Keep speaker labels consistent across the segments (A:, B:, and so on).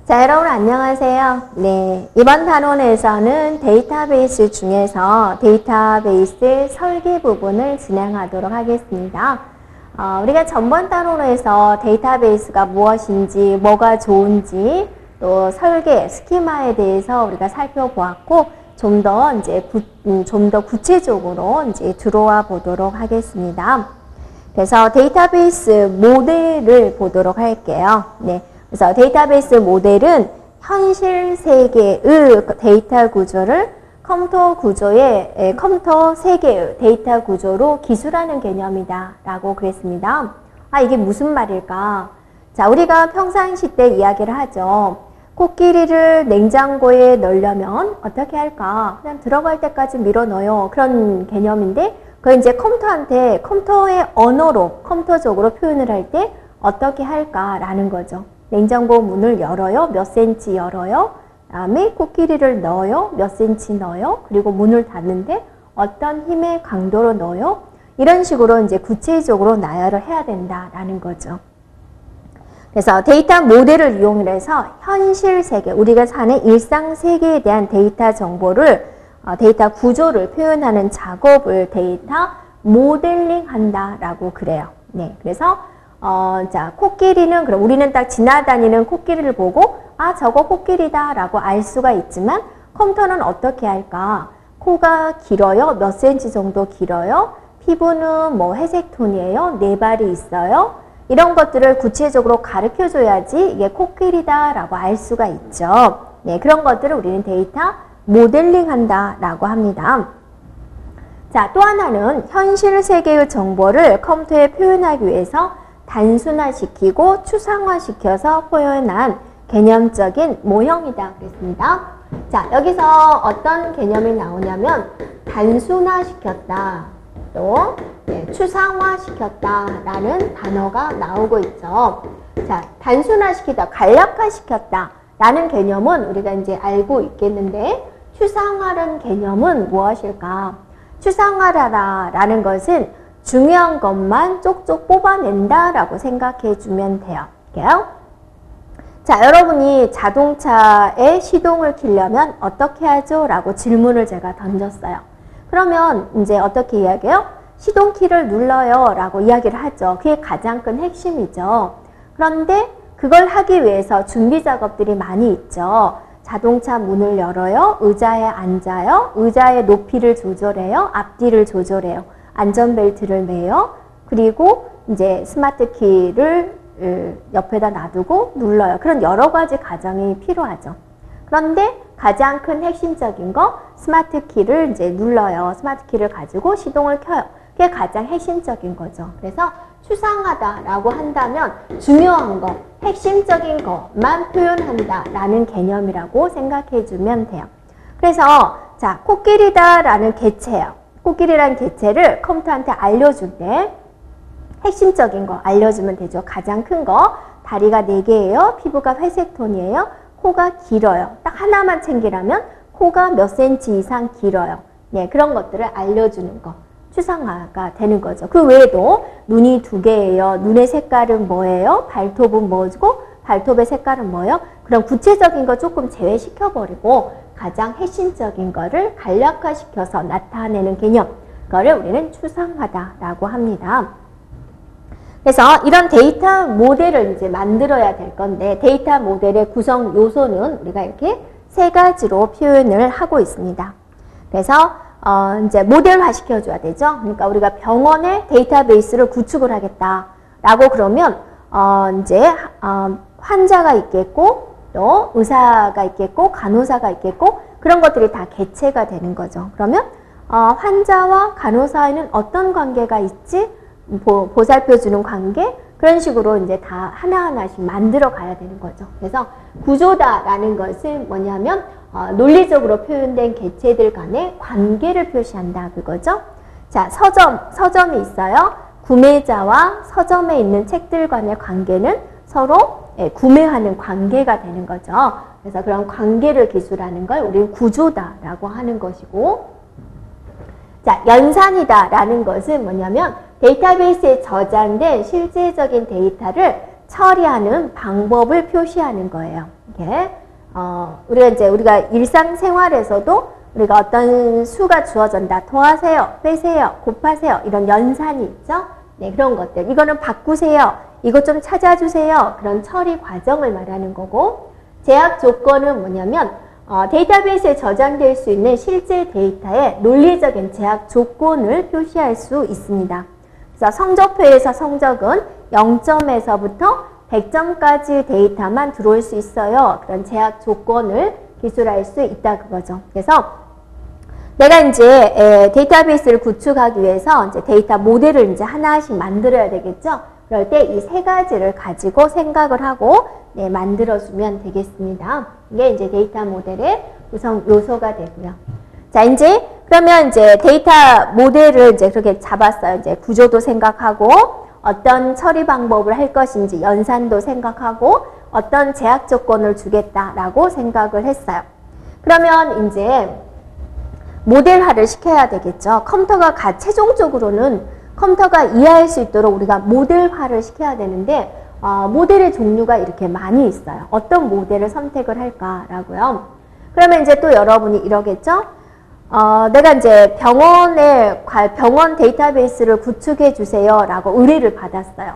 A: 자, 여러분 안녕하세요. 네, 이번 단원에서는 데이터베이스 중에서 데이터베이스 설계 부분을 진행하도록 하겠습니다. 우리가 전번 단원에서 데이터베이스가 무엇인지, 뭐가 좋은지, 또 설계, 스키마에 대해서 우리가 살펴보았고, 좀 더 구체적으로 이제 들어와 보도록 하겠습니다. 그래서 데이터베이스 모델을 보도록 할게요. 네. 그래서 데이터베이스 모델은 현실 세계의 데이터 구조를 컴퓨터 세계의 데이터 구조로 기술하는 개념이다 라고 그랬습니다. 이게 무슨 말일까? 자, 우리가 평상시 때 이야기를 하죠. 코끼리를 냉장고에 넣으려면 어떻게 할까? 그냥 들어갈 때까지 밀어 넣어요. 그런 개념인데, 그걸 이제 컴퓨터의 언어로, 컴퓨터적으로 표현을 할 때 어떻게 할까라는 거죠. 냉장고 문을 열어요. 몇 센치 열어요. 다음에 코끼리를 넣어요. 몇 센치 넣어요. 그리고 문을 닫는데 어떤 힘의 강도로 넣어요. 이런 식으로 이제 구체적으로 나열을 해야 된다라는 거죠. 그래서 데이터 모델을 이용해서 현실 세계, 우리가 사는 일상 세계에 대한 데이터 정보를, 데이터 구조를 표현하는 작업을 데이터 모델링 한다라고 그래요. 네, 그래서 자, 코끼리는, 그럼 우리는 딱 지나다니는 코끼리를 보고, 저거 코끼리다 라고 알 수가 있지만, 컴퓨터는 어떻게 할까? 코가 길어요? 몇 센치 정도 길어요? 피부는 뭐 회색 톤이에요? 네 발이 있어요? 이런 것들을 구체적으로 가르쳐 줘야지 이게 코끼리다 라고 알 수가 있죠. 네, 그런 것들을 우리는 데이터 모델링 한다 라고 합니다. 자, 또 하나는 현실 세계의 정보를 컴퓨터에 표현하기 위해서 단순화시키고 추상화시켜서 표현한 개념적인 모형이다 그랬습니다. 자, 여기서 어떤 개념이 나오냐면 단순화시켰다, 또 추상화시켰다 라는 단어가 나오고 있죠. 자, 단순화시키다, 간략화시켰다 라는 개념은 우리가 이제 알고 있겠는데, 추상화라는 개념은 무엇일까? 추상화라는 것은 중요한 것만 쪽쪽 뽑아낸다 라고 생각해 주면 돼요. 자, 여러분이 자동차의 시동을 켜려면 어떻게 하죠? 라고 질문을 제가 던졌어요. 그러면 이제 어떻게 이야기해요? 시동키를 눌러요 라고 이야기를 하죠. 그게 가장 큰 핵심이죠. 그런데 그걸 하기 위해서 준비 작업들이 많이 있죠. 자동차 문을 열어요. 의자에 앉아요. 의자의 높이를 조절해요. 앞뒤를 조절해요. 안전벨트를 매요. 그리고 이제 스마트 키를 옆에다 놔두고 눌러요. 그런 여러 가지 과정이 필요하죠. 그런데 가장 큰 핵심적인 거, 스마트 키를 이제 눌러요. 스마트 키를 가지고 시동을 켜요. 그게 가장 핵심적인 거죠. 그래서 추상하다라고 한다면 중요한 거, 핵심적인 것만 표현한다라는 개념이라고 생각해 주면 돼요. 그래서 자, 코끼리다라는 개체예요. 코끼리라는 개체를 컴퓨터한테 알려줄 때 핵심적인 거 알려주면 되죠. 가장 큰 거, 다리가 4개예요. 피부가 회색 톤이에요. 코가 길어요. 딱 하나만 챙기라면 코가 몇 센치 이상 길어요. 네, 그런 것들을 알려주는 거. 추상화가 되는 거죠. 그 외에도 눈이 2개예요. 눈의 색깔은 뭐예요? 발톱은 뭐고? 발톱의 색깔은 뭐예요? 그런 구체적인 거 조금 제외시켜버리고 가장 핵심적인 거를 간략화시켜서 나타내는 개념, 그거를 우리는 추상화다라고 합니다. 그래서 이런 데이터 모델을 이제 만들어야 될 건데, 데이터 모델의 구성 요소는 우리가 이렇게 3가지로 표현을 하고 있습니다. 그래서 이제 모델화 시켜줘야 되죠. 그러니까 우리가 병원의 데이터베이스를 구축을 하겠다라고 그러면 이제 환자가 있겠고, 또 의사가 있겠고, 간호사가 있겠고, 그런 것들이 다 개체가 되는 거죠. 그러면 환자와 간호사에는 어떤 관계가 있지? 보살펴주는 관계? 그런 식으로 이제 다 하나하나씩 만들어 가야 되는 거죠. 그래서 구조다라는 것은 뭐냐면 논리적으로 표현된 개체들 간의 관계를 표시한다 그거죠. 자, 서점이 있어요. 구매자와 서점에 있는 책들 간의 관계는 서로 구매하는 관계가 되는 거죠. 그래서 그런 관계를 기술하는 걸 우리는 구조다라고 하는 것이고, 자, 연산이다라는 것은 뭐냐면 데이터베이스에 저장된 실제적인 데이터를 처리하는 방법을 표시하는 거예요. 이게 우리가 일상생활에서도 우리가 어떤 수가 주어진다. 더하세요, 빼세요, 곱하세요. 이런 연산이 있죠. 네, 그런 것들. 이거는 바꾸세요. 이것 좀 찾아주세요. 그런 처리 과정을 말하는 거고, 제약 조건은 뭐냐면 데이터베이스에 저장될 수 있는 실제 데이터의 논리적인 제약 조건을 표시할 수 있습니다. 그래서 성적표에서 성적은 0점에서부터 100점까지 데이터만 들어올 수 있어요. 그런 제약 조건을 기술할 수 있다 그거죠. 그래서 내가 이제 데이터베이스를 구축하기 위해서 이제 데이터 모델을 이제 하나씩 만들어야 되겠죠. 그럴 때 이 세 가지를 가지고 생각을 하고 네, 만들어주면 되겠습니다. 이게 이제 데이터 모델의 구성 요소가 되고요. 자, 이제 그러면 이제 데이터 모델을 이제 그렇게 잡았어요. 이제 구조도 생각하고 어떤 처리 방법을 할 것인지 연산도 생각하고 어떤 제약 조건을 주겠다라고 생각을 했어요. 그러면 이제 모델화를 시켜야 되겠죠. 컴퓨터가 최종적으로는 컴퓨터가 이해할 수 있도록 우리가 모델화를 시켜야 되는데 모델의 종류가 이렇게 많이 있어요. 어떤 모델을 선택을 할까라고요. 그러면 이제 또 여러분이 이러겠죠. 내가 이제 병원 데이터베이스를 구축해 주세요 라고 의뢰를 받았어요.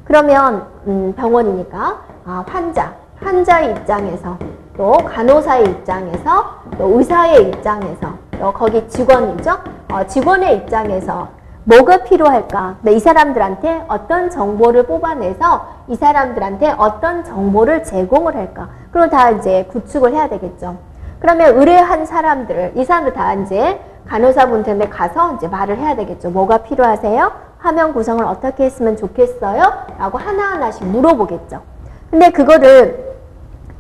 A: 그러면 병원이니까 환자의 입장에서 또 간호사의 입장에서 또 의사의 입장에서 또 거기 직원이죠. 직원의 입장에서 뭐가 필요할까? 이 사람들한테 어떤 정보를 뽑아내서 이 사람들한테 어떤 정보를 제공을 할까? 그럼 다 이제 구축을 해야 되겠죠. 그러면 의뢰한 사람들, 이 사람들 다 이제 간호사분들한테 가서 이제 말을 해야 되겠죠. 뭐가 필요하세요? 화면 구성을 어떻게 했으면 좋겠어요? 라고 하나하나씩 물어보겠죠. 근데 그거를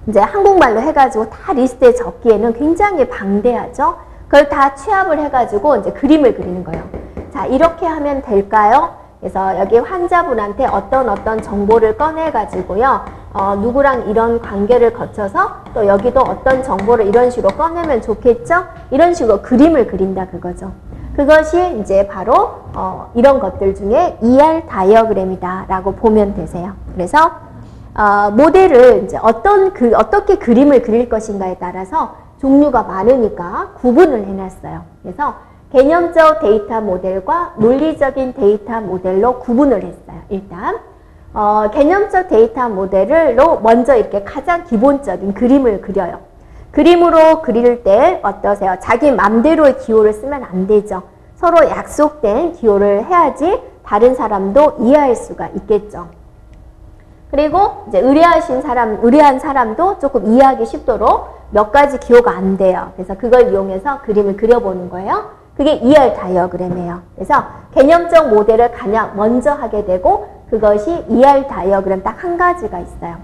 A: 이제 한국말로 해가지고 다 리스트에 적기에는 굉장히 방대하죠. 그걸 다 취합을 해가지고 이제 그림을 그리는 거예요. 자, 이렇게 하면 될까요? 그래서 여기 환자분한테 어떤 정보를 꺼내가지고요. 누구랑 이런 관계를 거쳐서 또 여기도 어떤 정보를 이런 식으로 꺼내면 좋겠죠? 이런 식으로 그림을 그린다 그거죠. 그것이 이제 바로 이런 것들 중에 ER 다이어그램이다 라고 보면 되세요. 그래서 모델을 이제 어떻게 그림을 그릴 것인가에 따라서 종류가 많으니까 구분을 해놨어요. 그래서 개념적 데이터 모델과 논리적인 데이터 모델로 구분을 했어요. 일단 개념적 데이터 모델로 먼저 이렇게 가장 기본적인 그림을 그려요. 그림으로 그릴 때 어떠세요? 자기 맘대로의 기호를 쓰면 안 되죠. 서로 약속된 기호를 해야지 다른 사람도 이해할 수가 있겠죠. 그리고 이제 의뢰한 사람도 조금 이해하기 쉽도록 몇 가지 기호가 안 돼요. 그래서 그걸 이용해서 그림을 그려보는 거예요. 그게 ER 다이어그램이에요. 그래서 개념적 모델을 가장 먼저 하게 되고 그것이 ER 다이어그램 딱 한 가지가 있어요.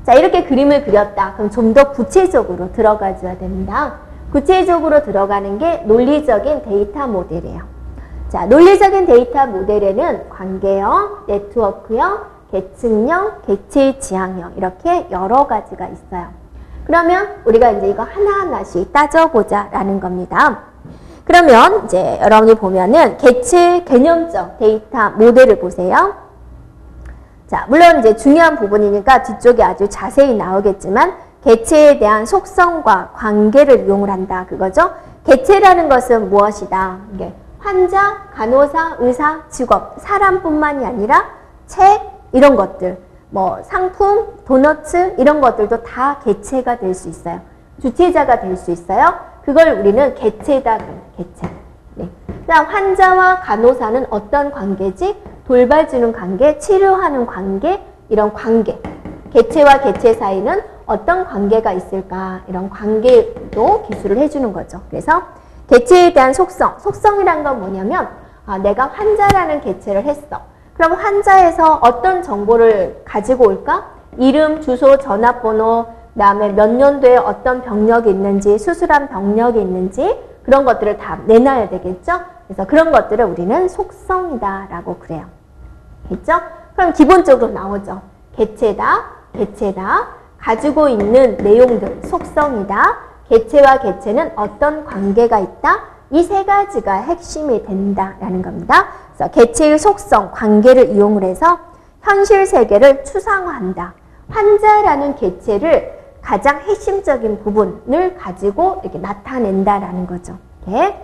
A: 자, 이렇게 그림을 그렸다. 그럼 좀 더 구체적으로 들어가 줘야 됩니다. 구체적으로 들어가는 게 논리적인 데이터 모델이에요. 자, 논리적인 데이터 모델에는 관계형, 네트워크형, 계층형, 객체 지향형 이렇게 여러 가지가 있어요. 그러면 우리가 이제 이거 하나하나씩 따져보자 라는 겁니다. 그러면 이제 여러분이 보면은 개념적 데이터 모델을 보세요. 자, 물론 이제 중요한 부분이니까 뒤쪽에 아주 자세히 나오겠지만 개체에 대한 속성과 관계를 이용을 한다 그거죠. 개체라는 것은 무엇이다? 이게 환자, 간호사, 의사, 직업, 사람뿐만이 아니라 책 이런 것들, 뭐 상품, 도너츠 이런 것들도 다 개체가 될 수 있어요. 주체자가 될 수 있어요. 그걸 우리는 개체다. 개체. 네. 그다음 환자와 간호사는 어떤 관계지? 돌봐주는 관계, 치료하는 관계, 이런 관계. 개체와 개체 사이는 어떤 관계가 있을까? 이런 관계도 기술을 해주는 거죠. 그래서 개체에 대한 속성이란 건 뭐냐면 내가 환자라는 개체를 했어. 그럼 환자에서 어떤 정보를 가지고 올까? 이름, 주소, 전화번호, 그 다음에 몇 년도에 어떤 병력이 있는지, 수술한 병력이 있는지 그런 것들을 다 내놔야 되겠죠? 그래서 그런 것들을 우리는 속성이다 라고 그래요. 됐죠? 그럼 기본적으로 나오죠. 개체다, 가지고 있는 내용들, 속성이다, 개체와 개체는 어떤 관계가 있다, 이 세 가지가 핵심이 된다라는 겁니다. 그래서 개체의 속성, 관계를 이용을 해서 현실 세계를 추상화한다. 환자라는 개체를 가장 핵심적인 부분을 가지고 이렇게 나타낸다라는 거죠. 이렇게.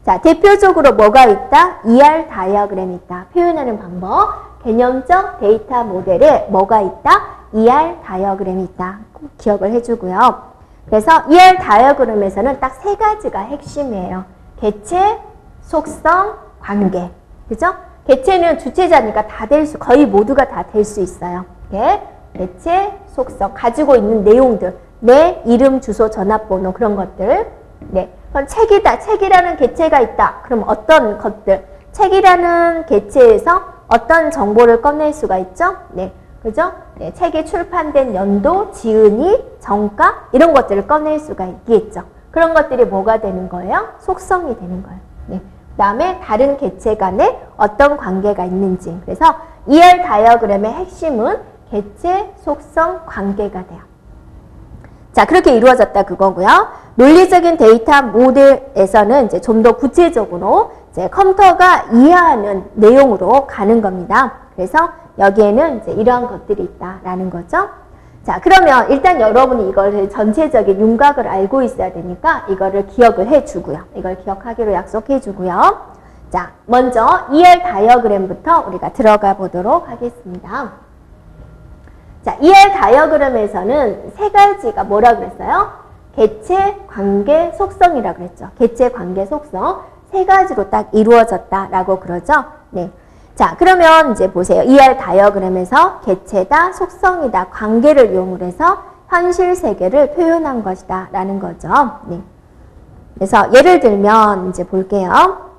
A: 자, 대표적으로 뭐가 있다? ER 다이어그램이 있다. 표현하는 방법. 개념적 데이터 모델에 뭐가 있다? ER 다이어그램이 있다. 꼭 기억을 해주고요. 그래서 ER 다이어그램에서는 딱 세 가지가 핵심이에요. 개체, 속성, 관계. 그죠? 개체는 주체자니까 거의 모두가 다 될 수 있어요. 이렇게. 개체, 속성, 가지고 있는 내용들. 내 이름, 주소, 전화번호 그런 것들. 네. 그럼 책이다. 책이라는 개체가 있다. 그럼 어떤 것들? 책이라는 개체에서 어떤 정보를 꺼낼 수가 있죠? 네. 그죠? 네. 책이 출판된 연도, 지은이, 정가 이런 것들을 꺼낼 수가 있겠죠. 그런 것들이 뭐가 되는 거예요? 속성이 되는 거예요. 네. 그 다음에 다른 개체 간에 어떤 관계가 있는지. 그래서 ER 다이어그램의 핵심은 개체, 속성, 관계가 돼요. 자, 그렇게 이루어졌다 그거고요. 논리적인 데이터 모델에서는 이제 좀 더 구체적으로 이제 컴퓨터가 이해하는 내용으로 가는 겁니다. 그래서 여기에는 이제 이러한 것들이 있다라는 거죠. 자, 그러면 일단 여러분이 이걸 전체적인 윤곽을 알고 있어야 되니까 이거를 기억을 해주고요. 이걸 기억하기로 약속해주고요. 자, 먼저 ER 다이어그램부터 우리가 들어가 보도록 하겠습니다. 자, ER 다이어그램에서는 세 가지가 뭐라 그랬어요? 개체, 관계, 속성이라고 그랬죠. 개체, 관계, 속성 세 가지로 딱 이루어졌다라고 그러죠. 네. 자, 그러면 이제 보세요. ER 다이어그램에서 개체다, 속성이다, 관계를 이용을 해서 현실 세계를 표현한 것이다 라는 거죠. 네. 그래서 예를 들면 이제 볼게요.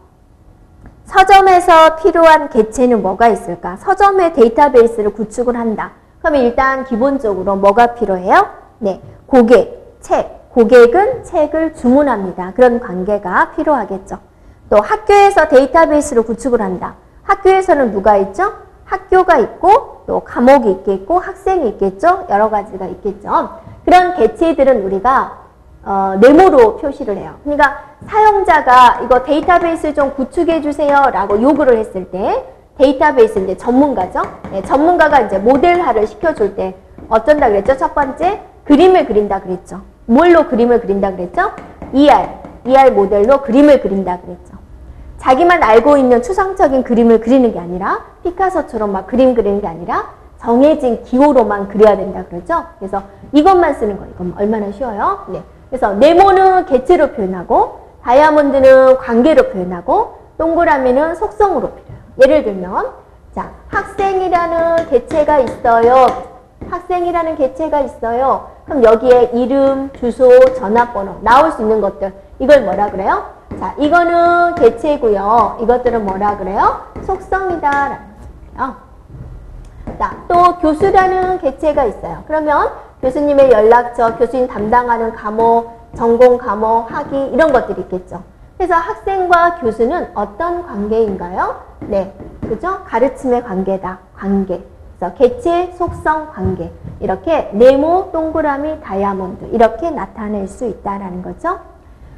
A: 서점에서 필요한 개체는 뭐가 있을까? 서점의 데이터베이스를 구축을 한다. 그러면 일단 기본적으로 뭐가 필요해요? 네, 고객, 책. 고객은 책을 주문합니다. 그런 관계가 필요하겠죠. 또 학교에서 데이터베이스를 구축을 한다. 학교에서는 누가 있죠? 학교가 있고 또 과목이 있겠고 학생이 있겠죠? 여러 가지가 있겠죠. 그런 개체들은 우리가 네모로 표시를 해요. 그러니까 사용자가 이거 데이터베이스 좀 구축해 주세요 라고 요구를 했을 때 데이터베이스 이제 전문가죠. 네, 전문가가 이제 모델화를 시켜줄 때 어쩐다 그랬죠? 첫 번째 그림을 그린다 그랬죠. 뭘로 그림을 그린다 그랬죠? ER 모델로 그림을 그린다 그랬죠. 자기만 알고 있는 추상적인 그림을 그리는 게 아니라 피카소처럼 막 그림 그리는 게 아니라 정해진 기호로만 그려야 된다 그러죠. 그래서 이것만 쓰는 거예요. 이건 얼마나 쉬워요? 네. 그래서 네모는 개체로 표현하고 다이아몬드는 관계로 표현하고 동그라미는 속성으로 표현해요. 예를 들면 자, 학생이라는 개체가 있어요. 학생이라는 개체가 있어요. 그럼 여기에 이름, 주소, 전화번호 나올 수 있는 것들 이걸 뭐라 그래요? 자, 이거는 개체고요. 이것들은 뭐라 그래요? 속성이다 라는 거예요. 자, 또 교수라는 개체가 있어요. 그러면 교수님의 연락처, 교수님 담당하는 과목, 전공 과목, 학위 이런 것들이 있겠죠. 그래서 학생과 교수는 어떤 관계인가요? 네, 그죠? 가르침의 관계다. 관계. 그래서 개체, 속성, 관계. 이렇게 네모, 동그라미, 다이아몬드 이렇게 나타낼 수 있다라는 거죠.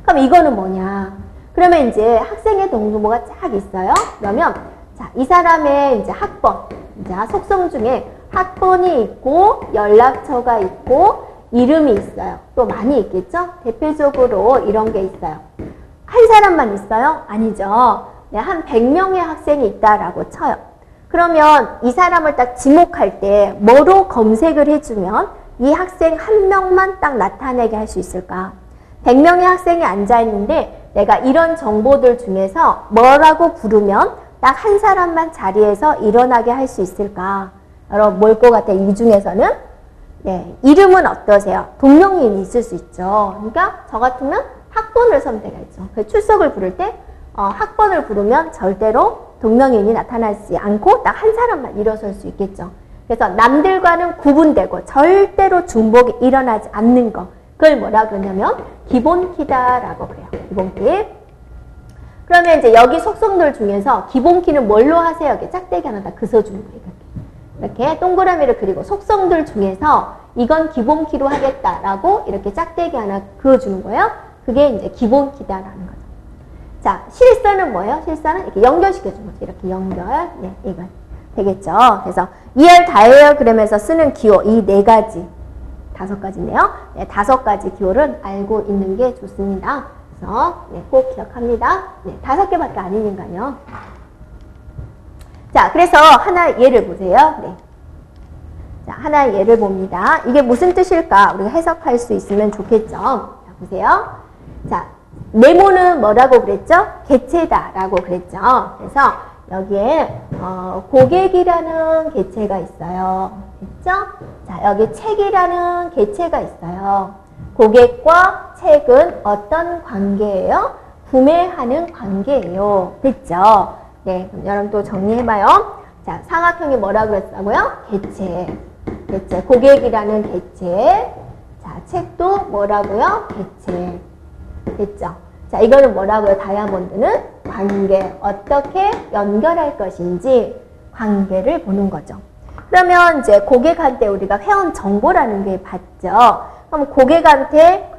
A: 그럼 이거는 뭐냐? 그러면 이제 학생의 동부모가 쫙 있어요. 그러면 자, 이 사람의 이제 학번, 자, 속성 중에 학번이 있고 연락처가 있고 이름이 있어요. 또 많이 있겠죠? 대표적으로 이런 게 있어요. 한 사람만 있어요? 아니죠. 네, 한 100명의 학생이 있다라고 쳐요. 그러면 이 사람을 딱 지목할 때 뭐로 검색을 해주면 이 학생 한 명만 딱 나타내게 할 수 있을까? 100명의 학생이 앉아있는데 내가 이런 정보들 중에서 뭐라고 부르면 딱 한 사람만 자리에서 일어나게 할 수 있을까? 여러분 뭘 것 같아요? 이 중에서는? 네, 이름은 어떠세요? 동명이인이 있을 수 있죠. 그러니까 저 같으면 학번을 선택하죠. 출석을 부를 때 학번을 부르면 절대로 동명이인이 나타나지 않고 딱 한 사람만 일어설 수 있겠죠. 그래서 남들과는 구분되고 절대로 중복이 일어나지 않는 거. 그걸 뭐라 그러냐면 기본키다라고 그래요. 기본키. 그러면 이제 여기 속성들 중에서 기본키는 뭘로 하세요? 이렇게 짝대기 하나 다 그어주는 거예요. 이렇게 동그라미를 그리고 속성들 중에서 이건 기본키로 하겠다라고 이렇게 짝대기 하나 그어주는 거예요. 그게 이제 기본키다라는 거죠. 자, 실선은 뭐예요? 실선은 이렇게 연결시켜주는 거죠. 이렇게 연결. 네, 이건 되겠죠. 그래서 ER 다이어그램에서 쓰는 기호 이 네 가지. 5가지네요. 네, 5가지 기호를 알고 있는 게 좋습니다. 그래서 네, 꼭 기억합니다. 네, 5개밖에 아니니까요. 자, 그래서 하나 예를 보세요. 네. 자, 하나 예를 봅니다. 이게 무슨 뜻일까? 우리가 해석할 수 있으면 좋겠죠. 자, 보세요. 자, 네모는 뭐라고 그랬죠? 개체다라고 그랬죠. 그래서 여기에 고객이라는 개체가 있어요. 됐죠? 자, 여기 책이라는 개체가 있어요. 고객과 책은 어떤 관계예요? 구매하는 관계예요. 됐죠? 네, 그럼 여러분 또 정리해봐요. 자, 삼각형이 뭐라고 그랬다고요? 개체. 개체. 고객이라는 개체. 자, 책도 뭐라고요? 개체. 됐죠? 자, 이거는 뭐라고요? 다이아몬드는 관계. 어떻게 연결할 것인지 관계를 보는 거죠. 그러면 이제 고객한테 우리가 회원 정보라는 게 봤죠. 그럼 고객한테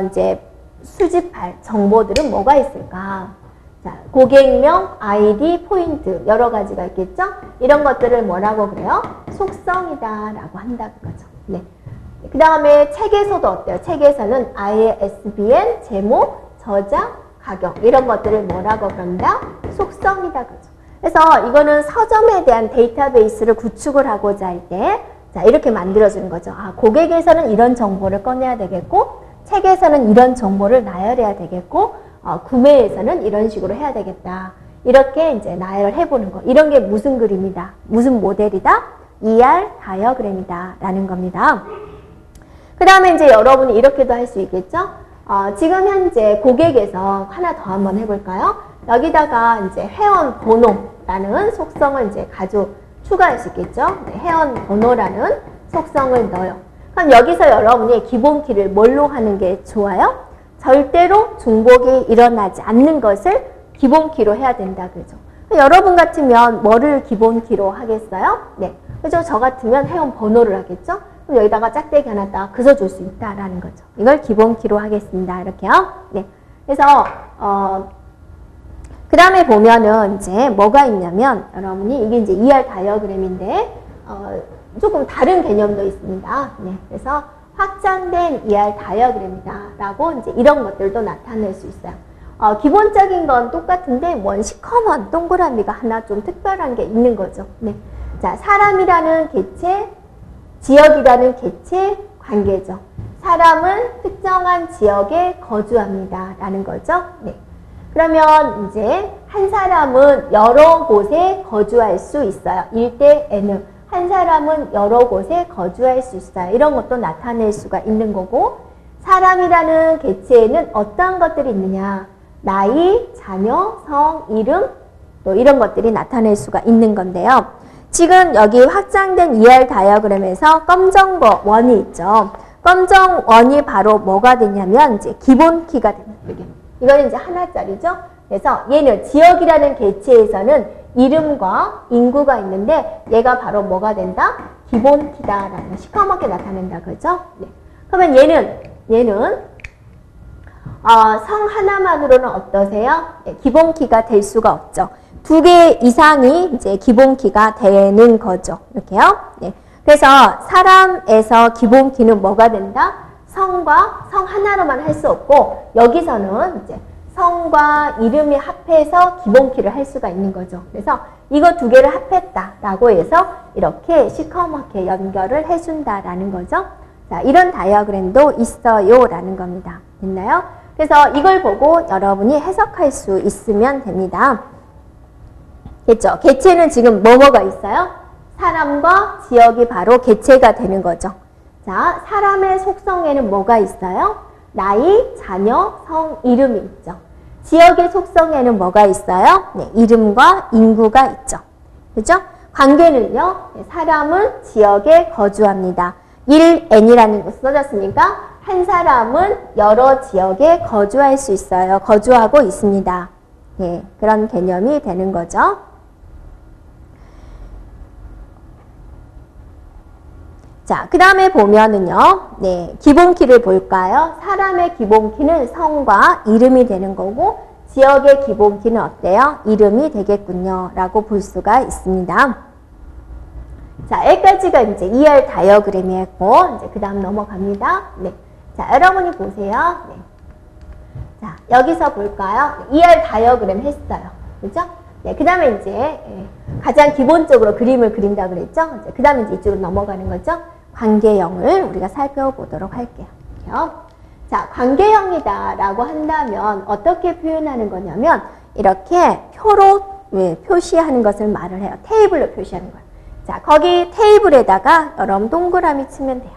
A: 이제 수집할 정보들은 뭐가 있을까? 자, 고객명, 아이디, 포인트 여러 가지가 있겠죠? 이런 것들을 뭐라고 그래요? 속성이다라고 한다 그거죠. 네. 그 다음에 책에서도 어때요? 책에서는 ISBN, 제목, 저자, 가격 이런 것들을 뭐라고 그런다? 속성이다 그죠. 그래서 이거는 서점에 대한 데이터베이스를 구축을 하고자 할 때 자, 이렇게 만들어주는 거죠. 아, 고객에서는 이런 정보를 꺼내야 되겠고 책에서는 이런 정보를 나열해야 되겠고 구매에서는 이런 식으로 해야 되겠다. 이렇게 이제 나열해 보는 거. 이런 게 무슨 그림이다? 무슨 모델이다? ER 다이어그램이다 라는 겁니다. 그 다음에 이제 여러분이 이렇게도 할 수 있겠죠? 지금 현재 고객에서 하나 더 한번 해볼까요? 여기다가 이제 회원 번호라는 속성을 이제 추가할 수 있겠죠? 네, 회원 번호라는 속성을 넣어요. 그럼 여기서 여러분이 기본 키를 뭘로 하는 게 좋아요? 절대로 중복이 일어나지 않는 것을 기본 키로 해야 된다. 그죠? 여러분 같으면 뭐를 기본 키로 하겠어요? 네. 그죠? 저 같으면 회원 번호를 하겠죠? 그럼 여기다가 짝대기 하나 딱 그려줄 수 있다라는 거죠. 이걸 기본 키로 하겠습니다. 이렇게요. 네. 그래서, 그 다음에 보면은 이제 뭐가 있냐면, 여러분이 이게 이제 ER 다이어그램인데, 조금 다른 개념도 있습니다. 네. 그래서 확장된 ER 다이어그램이다 라고 이제 이런 것들도 나타낼 수 있어요. 기본적인 건 똑같은데 뭔 시커먼 동그라미가 하나 좀 특별한 게 있는 거죠. 네. 자, 사람이라는 개체, 지역이라는 개체 관계죠. 사람은 특정한 지역에 거주합니다 라는 거죠. 네. 그러면 이제 한 사람은 여러 곳에 거주할 수 있어요. 일대에는. 한 사람은 여러 곳에 거주할 수 있어요. 이런 것도 나타낼 수가 있는 거고 사람이라는 개체에는 어떠한 것들이 있느냐. 나이, 자녀, 성, 이름 또 이런 것들이 나타낼 수가 있는 건데요. 지금 여기 확장된 ER 다이어그램에서 검정 거 원이 있죠. 검정 원이 바로 뭐가 되냐면 이제 기본 키가 됩니다. 이거는 이제 하나짜리죠. 그래서 얘는 지역이라는 개체에서는 이름과 인구가 있는데 얘가 바로 뭐가 된다? 기본 키다라는 시커멓게 나타낸다. 그죠? 네. 그러면 얘는 성 하나만으로는 어떠세요? 네, 기본 키가 될 수가 없죠. 2개 이상이 이제 기본 키가 되는 거죠. 이렇게요. 네. 그래서 사람에서 기본 키는 뭐가 된다? 성과 성 하나로만 할 수 없고 여기서는 이제 성과 이름이 합해서 기본 키를 할 수가 있는 거죠. 그래서 이거 2개를 합했다라고 해서 이렇게 시커멓게 연결을 해준다라는 거죠. 자, 이런 다이어그램도 있어요라는 겁니다. 됐나요? 그래서 이걸 보고 여러분이 해석할 수 있으면 됩니다. 됐죠? 개체는 지금 뭐가 있어요? 사람과 지역이 바로 개체가 되는 거죠. 자, 사람의 속성에는 뭐가 있어요? 나이, 자녀, 성, 이름이 있죠. 지역의 속성에는 뭐가 있어요? 네, 이름과 인구가 있죠. 그죠? 관계는요, 사람은 지역에 거주합니다. 1n이라는 거 써졌으니까 한 사람은 여러 지역에 거주할 수 있어요. 거주하고 있습니다. 네, 그런 개념이 되는 거죠. 자, 그 다음에 보면은요, 네, 기본키를 볼까요? 사람의 기본키는 성과 이름이 되는 거고, 지역의 기본키는 어때요? 이름이 되겠군요. 라고 볼 수가 있습니다. 자, 여기까지가 이제 ER 다이어그램이었고, 이제 그 다음 넘어갑니다. 네. 자, 여러분이 보세요. 네. 자, 여기서 볼까요? ER 다이어그램 했어요. 그죠? 네, 그 다음에 이제, 가장 기본적으로 그림을 그린다고 그랬죠? 그 다음에 이제 이쪽으로 넘어가는 거죠? 관계형을 우리가 살펴보도록 할게요. 자, 관계형이다 라고 한다면 어떻게 표현하는 거냐면, 이렇게 표로 표시하는 것을 말을 해요. 테이블로 표시하는 거예요. 자, 거기 테이블에다가 여러분 동그라미 치면 돼요.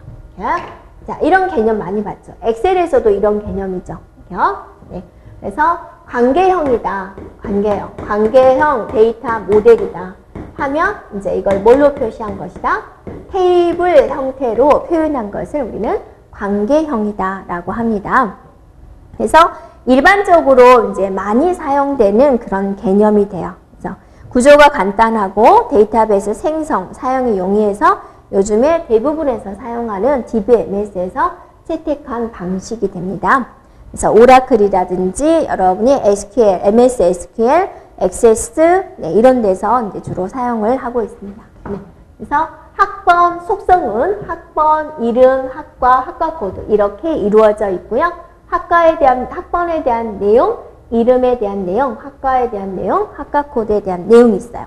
A: 자, 이런 개념 많이 봤죠. 엑셀에서도 이런 개념이죠. 네. 그래서 관계형이다. 관계형. 관계형 데이터 모델이다. 하면 이제 이걸 뭘로 표시한 것이다? 테이블 형태로 표현한 것을 우리는 관계형이다 라고 합니다. 그래서 일반적으로 이제 많이 사용되는 그런 개념이 돼요. 그래서 구조가 간단하고 데이터베이스 생성, 사용이 용이해서 요즘에 대부분에서 사용하는 DBMS에서 채택한 방식이 됩니다. 그래서 오라클이라든지 여러분이 SQL, MS SQL, 액세스 이런 데서 이제 주로 사용을 하고 있습니다. 네. 그래서 학번 속성은 학번, 이름, 학과 코드 이렇게 이루어져 있고요. 학번에 대한 내용, 이름에 대한 내용, 학과에 대한 내용, 학과 코드에 대한 내용이 있어요.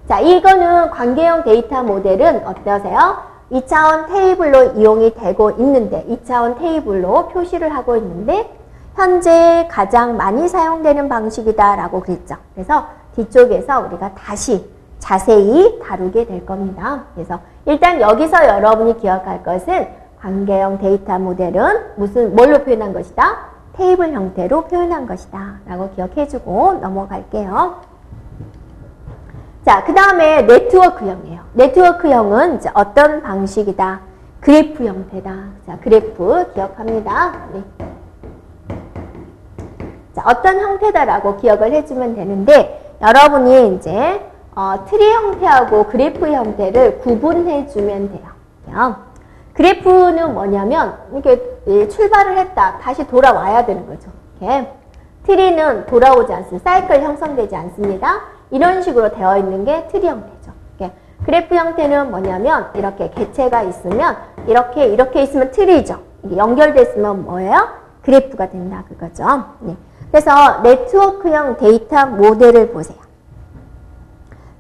A: 자, 이거는 관계형 데이터 모델은 어떠세요? 2차원 테이블로 이용이 되고 있는데, 2차원 테이블로 표시를 하고 있는데, 현재 가장 많이 사용되는 방식이다라고 그랬죠. 그래서 뒤쪽에서 우리가 다시 자세히 다루게 될 겁니다. 그래서 일단 여기서 여러분이 기억할 것은 관계형 데이터 모델은 뭘로 표현한 것이다? 테이블 형태로 표현한 것이다 라고 기억해주고 넘어갈게요. 자, 그 다음에 네트워크형이에요. 네트워크형은 이제 어떤 방식이다? 그래프 형태다. 자, 그래프 기억합니다. 네. 자, 어떤 형태다라고 기억을 해주면 되는데, 여러분이 이제 트리 형태하고 그래프 형태를 구분해주면 돼요. 그래프는 뭐냐면 이렇게 출발을 했다. 다시 돌아와야 되는 거죠. 이렇게. 트리는 돌아오지 않습니다. 사이클 형성되지 않습니다. 이런 식으로 되어 있는 게 트리 형태죠. 이렇게. 그래프 형태는 뭐냐면 이렇게 개체가 있으면 이렇게 있으면 트리죠. 이게 연결됐으면 뭐예요? 그래프가 된다 그거죠. 네. 그래서 네트워크형 데이터 모델을 보세요.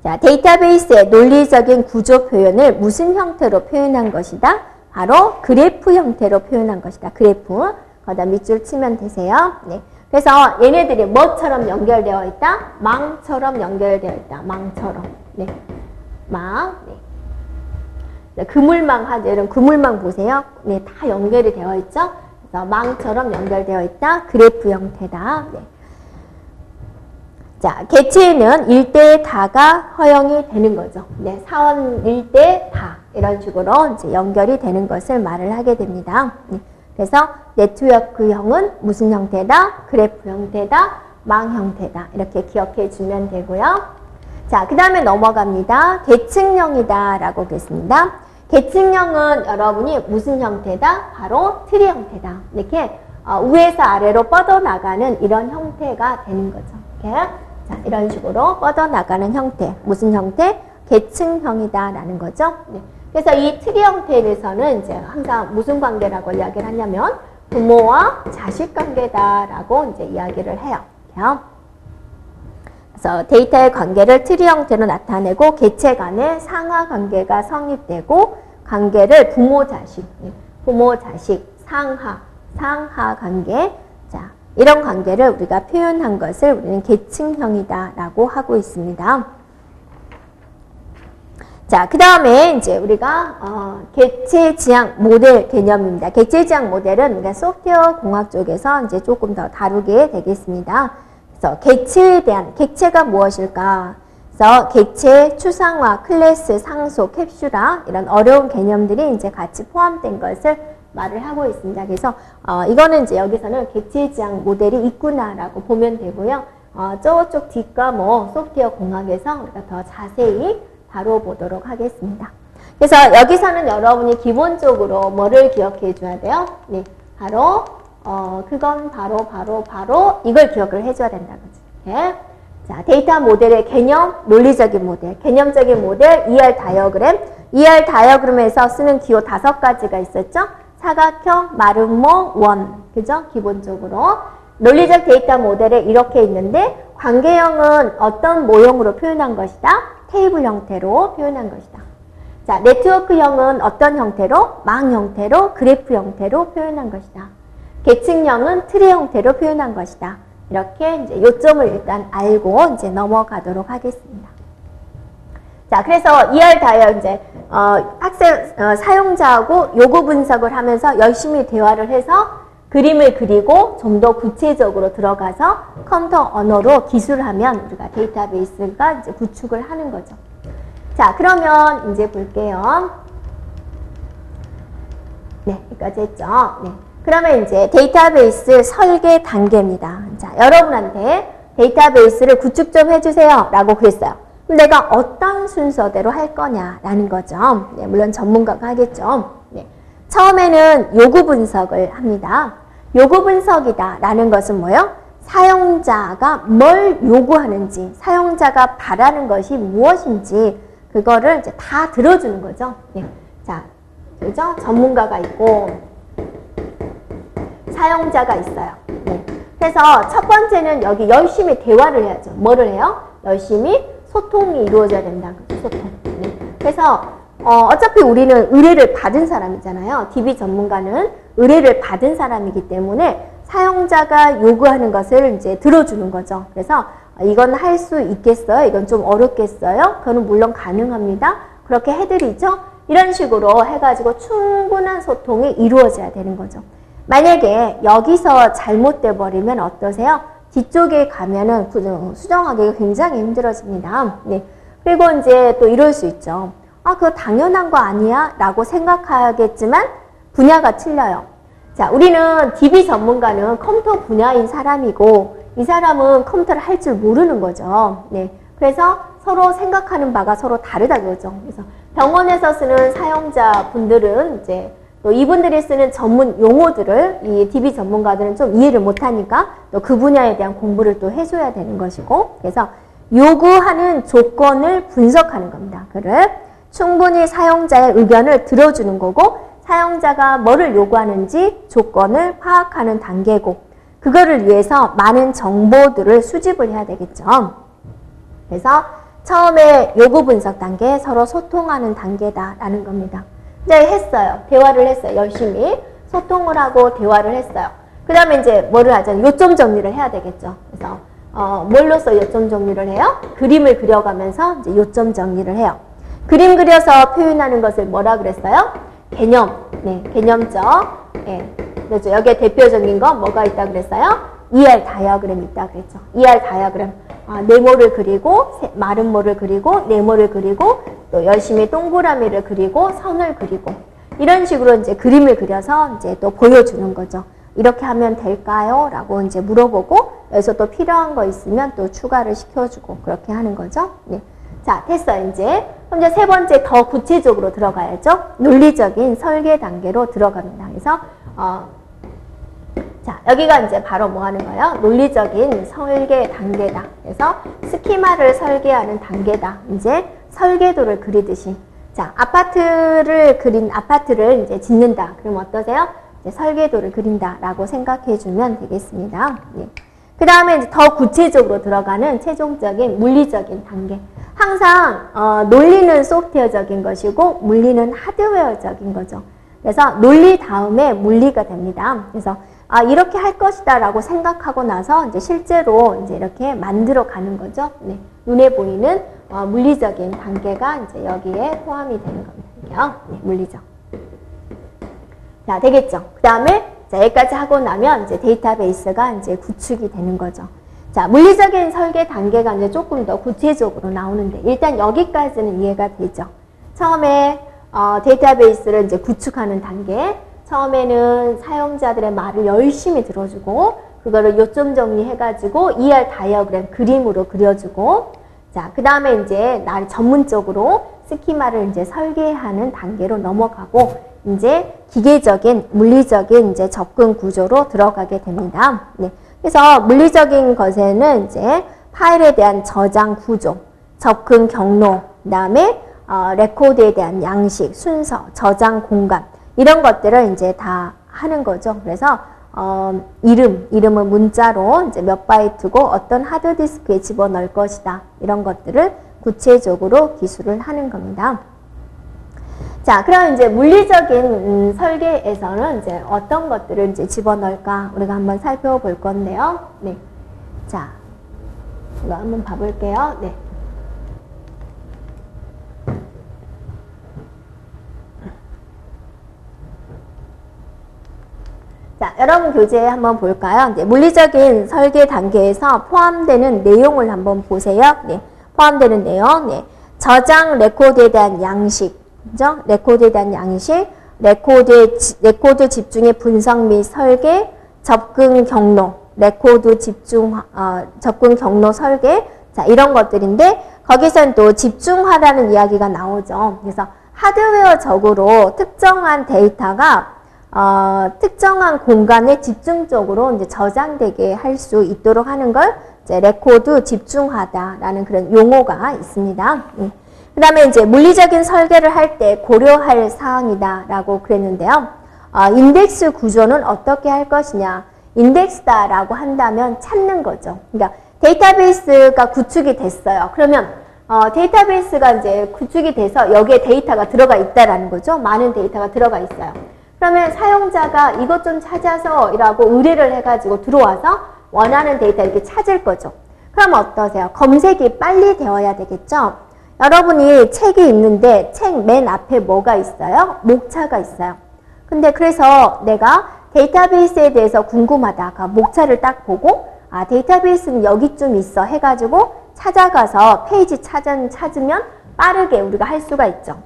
A: 자, 데이터베이스의 논리적인 구조 표현을 무슨 형태로 표현한 것이다? 바로 그래프 형태로 표현한 것이다. 그래프. 거기다 밑줄 치면 되세요. 네. 그래서 얘네들이 뭐처럼 연결되어 있다? 망처럼 연결되어 있다. 망처럼. 네. 망. 네. 그물망 하죠. 이런 그물망 보세요. 네. 다 연결이 되어 있죠? 그래서 망처럼 연결되어 있다. 그래프 형태다. 네. 자, 개체는 1대 다가 허용이 되는 거죠. 네, 사원 1대 다 이런 식으로 이제 연결이 되는 것을 말을 하게 됩니다. 네, 그래서 네트워크형은 무슨 형태다? 그래프 형태다, 망 형태다 이렇게 기억해 주면 되고요. 자, 그 다음에 넘어갑니다. 계층형이다 라고 그랬습니다. 계층형은 여러분이 무슨 형태다? 바로 트리 형태다. 이렇게 위에서 아래로 뻗어나가는 이런 형태가 되는 거죠. 이렇게. 자, 이런 식으로 뻗어나가는 형태. 무슨 형태? 계층형이다 라는 거죠. 네. 그래서 이 트리 형태에서는 이제 항상 무슨 관계라고 이야기를 하냐면 부모와 자식 관계다라고 이제 이야기를 해요. 그래서 데이터의 관계를 트리 형태로 나타내고 개체 간의 상하 관계가 성립되고 관계를 부모 자식, 상하 관계. 자, 이런 관계를 우리가 표현한 것을 우리는 계층형이다 라고 하고 있습니다. 자, 그 다음에 이제 우리가 객체 지향 모델 개념입니다. 객체 지향 모델은 우리가 소프트웨어 공학 쪽에서 이제 조금 더 다루게 되겠습니다. 그래서 객체가 무엇일까? 그래서 객체, 추상화, 클래스, 상소, 캡슐화 이런 어려운 개념들이 이제 같이 포함된 것을 말을 하고 있습니다. 그래서 이거는 이제 여기서는 객체 지향 모델이 있구나라고 보면 되고요. 저쪽 뒷과 소프트웨어 공학에서 우리가 더 자세히 다뤄보도록 하겠습니다. 그래서 여기서는 여러분이 기본적으로 뭐를 기억해 줘야 돼요? 네, 바로 그건 바로 이걸 기억을 해줘야 된다는 거죠. 네. 자, 데이터 모델의 개념, 논리적인 모델, 개념적인 모델, ER 다이어그램 ER 다이어그램에서 쓰는 기호 5가지가 있었죠? 사각형, 마름모, 원. 그죠? 기본적으로. 논리적 데이터 모델에 이렇게 있는데 관계형은 어떤 모형으로 표현한 것이다? 테이블 형태로 표현한 것이다. 자, 네트워크형은 어떤 형태로? 망 형태로, 그래프 형태로 표현한 것이다. 계층형은 트리 형태로 표현한 것이다. 이렇게 이제 요점을 일단 알고 이제 넘어가도록 하겠습니다. 자, 그래서 ER 다이어 이제 학생 사용자하고 요구 분석을 하면서 열심히 대화를 해서 그림을 그리고 좀 더 구체적으로 들어가서 컴퓨터 언어로 기술하면 우리가 데이터베이스가 이제 구축을 하는 거죠. 자, 그러면 이제 볼게요. 네, 여기까지 했죠. 네. 그러면 이제 데이터베이스 설계 단계입니다. 자, 여러분한테 데이터베이스를 구축 좀 해주세요 라고 그랬어요. 그럼 내가 어떤 순서대로 할 거냐라는 거죠. 네, 물론 전문가가 하겠죠. 네. 처음에는 요구 분석을 합니다. 요구 분석이다 라는 것은 뭐예요? 사용자가 뭘 요구하는지, 사용자가 바라는 것이 무엇인지 그거를 이제 다 들어주는 거죠. 네. 자, 그죠? 전문가가 있고 사용자가 있어요. 네. 그래서 첫 번째는 여기 열심히 대화를 해야죠. 뭐를 해요? 열심히 소통이 이루어져야 된다. 소통. 네. 그래서 어차피 우리는 의뢰를 받은 사람이잖아요. DB 전문가는 의뢰를 받은 사람이기 때문에 사용자가 요구하는 것을 이제 들어주는 거죠. 그래서 이건 할 수 있겠어요? 이건 좀 어렵겠어요? 그거는 물론 가능합니다. 그렇게 해드리죠? 이런 식으로 해가지고 충분한 소통이 이루어져야 되는 거죠. 만약에 여기서 잘못돼 버리면 어떠세요? 뒤쪽에 가면은 수정하기가 굉장히 힘들어집니다. 네. 그리고 이제 또 이럴 수 있죠. 아, 그거 당연한 거 아니야? 라고 생각하겠지만 분야가 틀려요. 자, 우리는 DB 전문가는 컴퓨터 분야인 사람이고 이 사람은 컴퓨터를 할 줄 모르는 거죠. 네. 그래서 서로 생각하는 바가 서로 다르다 그러죠. 그래서 병원에서 쓰는 사용자분들은 이제 또 이분들이 쓰는 전문 용어들을 이 DB 전문가들은 좀 이해를 못하니까 또 그 분야에 대한 공부를 또 해줘야 되는 것이고, 그래서 요구하는 조건을 분석하는 겁니다. 그를 충분히 사용자의 의견을 들어주는 거고, 사용자가 뭐를 요구하는지 조건을 파악하는 단계고, 그거를 위해서 많은 정보들을 수집을 해야 되겠죠. 그래서 처음에 요구 분석 단계, 서로 소통하는 단계다라는 겁니다. 이제 했어요. 대화를 했어요. 열심히 소통을 하고 대화를 했어요. 그 다음에 이제 뭐를 하잖아요. 요점 정리를 해야 되겠죠. 그래서 뭘로써 요점 정리를 해요? 그림을 그려가면서 이제 요점 정리를 해요. 그림 그려서 표현하는 것을 뭐라 그랬어요? 개념. 네, 개념적. 네, 그렇죠. 여기에 대표적인 거 뭐가 있다 그랬어요? ER 다이어그램 있다 그랬죠. ER 다이어그램. 네모를 그리고 마름모를 그리고 네모를 그리고 또 열심히 동그라미를 그리고 선을 그리고 이런 식으로 이제 그림을 그려서 이제 또 보여주는 거죠. 이렇게 하면 될까요? 라고 이제 물어보고 여기서 또 필요한 거 있으면 또 추가를 시켜주고 그렇게 하는 거죠. 네. 자, 됐어요. 이제 그럼 이제 세 번째 더 구체적으로 들어가야죠. 논리적인 설계 단계로 들어갑니다. 그래서 자, 여기가 이제 바로 뭐 하는 거예요? 논리적인 설계 단계다. 그래서 스키마를 설계하는 단계다. 이제 설계도를 그리듯이. 자, 아파트를 이제 짓는다. 그럼 어떠세요? 이제 설계도를 그린다라고 생각해 주면 되겠습니다. 네. 그 다음에 이제 더 구체적으로 들어가는 최종적인 물리적인 단계. 항상 논리는 소프트웨어적인 것이고 물리는 하드웨어적인 거죠. 그래서 논리 다음에 물리가 됩니다. 그래서 이렇게 할 것이다 라고 생각하고 나서 이제 실제로 이제 이렇게 만들어 가는 거죠. 네. 눈에 보이는 물리적인 단계가 이제 여기에 포함이 되는 겁니다. 네, 물리적. 자, 되겠죠. 그 다음에 여기까지 하고 나면 이제 데이터베이스가 이제 구축이 되는 거죠. 자, 물리적인 설계 단계가 이제 조금 더 구체적으로 나오는데 일단 여기까지는 이해가 되죠. 처음에 데이터베이스를 이제 구축하는 단계. 처음에는 사용자들의 말을 열심히 들어주고 그거를 요점 정리해가지고 ER 다이어그램 그림으로 그려주고 자, 그 다음에 이제 전문적으로 스키마를 이제 설계하는 단계로 넘어가고 이제 기계적인 물리적인 이제 접근 구조로 들어가게 됩니다. 네. 그래서 물리적인 것에는 이제 파일에 대한 저장 구조, 접근 경로, 그 다음에 레코드에 대한 양식, 순서, 저장 공간 이런 것들을 이제 다 하는 거죠. 그래서 이름은 문자로 이제 몇 바이트고 어떤 하드디스크에 집어넣을 것이다. 이런 것들을 구체적으로 기술을 하는 겁니다. 자, 그럼 이제 물리적인 설계에서는 이제 어떤 것들을 이제 집어넣을까 우리가 한번 살펴볼 건데요. 네. 자, 이거 한번 봐볼게요. 네. 자, 여러분 교재 한번 볼까요? 네, 물리적인 설계 단계에서 포함되는 내용을 한번 보세요. 네, 포함되는 내용. 네, 저장 레코드에 대한 양식, 그죠? 레코드에 대한 양식, 레코드 집중의 분석 및 설계, 접근 경로, 레코드 접근 경로 설계, 자, 이런 것들인데, 거기서는 또 집중화라는 이야기가 나오죠. 그래서 하드웨어적으로 특정한 데이터가 특정한 공간에 집중적으로 이제 저장되게 할 수 있도록 하는 걸 이제 레코드 집중하다라는 그런 용어가 있습니다. 그 다음에 이제 물리적인 설계를 할 때 고려할 사항이다라고 그랬는데요. 인덱스 구조는 어떻게 할 것이냐. 인덱스다라고 한다면 찾는 거죠. 그러니까 데이터베이스가 구축이 됐어요. 그러면 데이터베이스가 이제 구축이 돼서 여기에 데이터가 들어가 있다라는 거죠. 많은 데이터가 들어가 있어요. 그러면 사용자가 이것 좀 찾아서 이라고 의뢰를 해가지고 들어와서 원하는 데이터 이렇게 찾을 거죠. 그럼 어떠세요? 검색이 빨리 되어야 되겠죠? 여러분이 책이 있는데 책 맨 앞에 뭐가 있어요? 목차가 있어요. 근데 그래서 내가 데이터베이스에 대해서 궁금하다가 목차를 딱 보고 데이터베이스는 여기쯤 있어 해가지고 찾아가서 페이지 찾으면 빠르게 우리가 할 수가 있죠.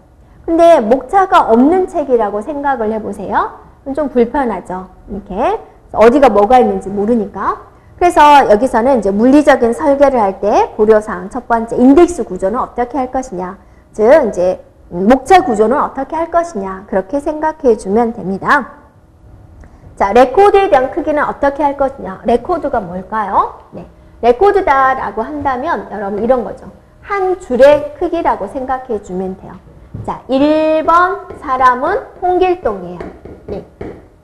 A: 근데 목차가 없는 책이라고 생각을 해보세요. 좀 불편하죠. 이렇게 어디가 뭐가 있는지 모르니까. 그래서 여기서는 이제 물리적인 설계를 할 때 고려사항 첫 번째 인덱스 구조는 어떻게 할 것이냐. 즉 이제 목차 구조는 어떻게 할 것이냐. 그렇게 생각해 주면 됩니다. 자, 레코드에 대한 크기는 어떻게 할 것이냐. 레코드가 뭘까요? 네, 레코드다라고 한다면 여러분 이런 거죠. 한 줄의 크기라고 생각해 주면 돼요. 자, 1번 사람은 홍길동이에요. 네.